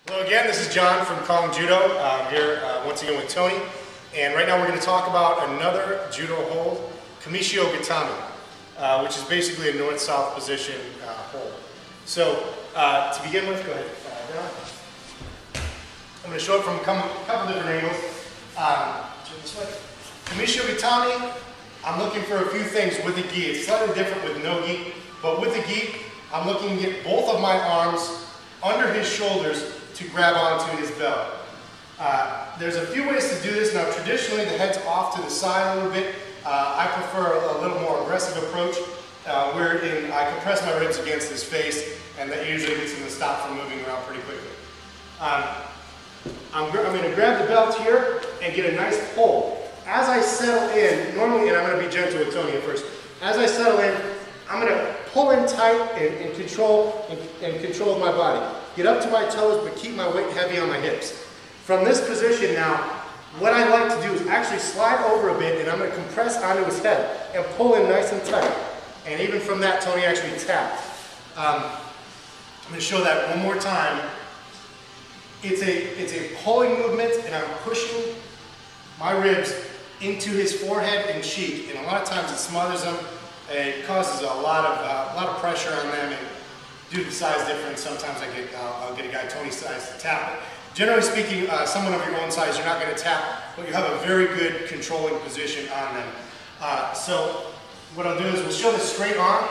Hello again, this is John from Judo. I'm here once again with Tony, and right now we're going to talk about another judo hold, Kamishiho Gatame, which is basically a north-south position hold. So to begin with, go ahead. I'm going to show it from a couple different angles. Kamishiho Gatame, I'm looking for a few things with the gi. It's slightly different with no gi, but with the gi, I'm looking to get both of my arms under his shoulders to grab onto his belly. There's a few ways to do this. Now traditionally the head's off to the side a little bit. I prefer a little more aggressive approach wherein I compress my ribs against his face, and that usually gets him to stop from moving around pretty quickly. I'm going to grab the belt here and get a nice pull. As I settle in, normally, and I'm going to be gentle with Tony at first, as I settle in, I'm going to pull in tight and control my body. Get up to my toes, but keep my weight heavy on my hips. From this position now, what I like to do is actually slide over a bit, and I'm going to compress onto his head and pull in nice and tight. And even from that, Tony actually tapped. I'm going to show that one more time. It's a pulling movement, and I'm pushing my ribs into his forehead and cheek, and a lot of times it smothers them. It causes a lot of pressure on them, and due to the size difference, sometimes I'll get a guy Tony's size to tap it. Generally speaking, someone of your own size, you're not going to tap, but you have a very good controlling position on them. So what I'll do is we'll show this straight on,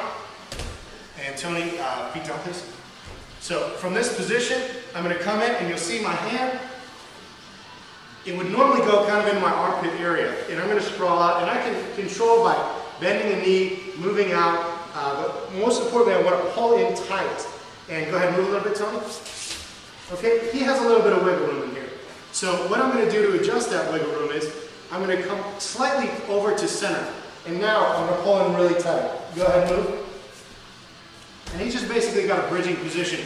and Tony, feet down please. So from this position, I'm going to come in, and you'll see my hand. It would normally go kind of in my armpit area, and I'm going to sprawl out, and I can control by bending the knee, moving out, but most importantly, I want to pull in tight. And go ahead and move a little bit, Tony. Okay, he has a little bit of wiggle room in here. So what I'm going to do to adjust that wiggle room is, I'm going to come slightly over to center, and now I'm going to pull in really tight. Go ahead and move. And he's just basically got a bridging position.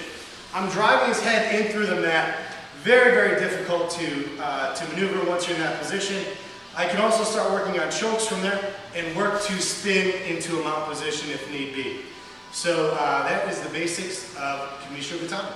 I'm driving his head in through the mat. Very, very difficult to maneuver once you're in that position. I can also start working on chokes from there and work to spin into a mount position if need be. So that is the basics of Kamishiho Gatame.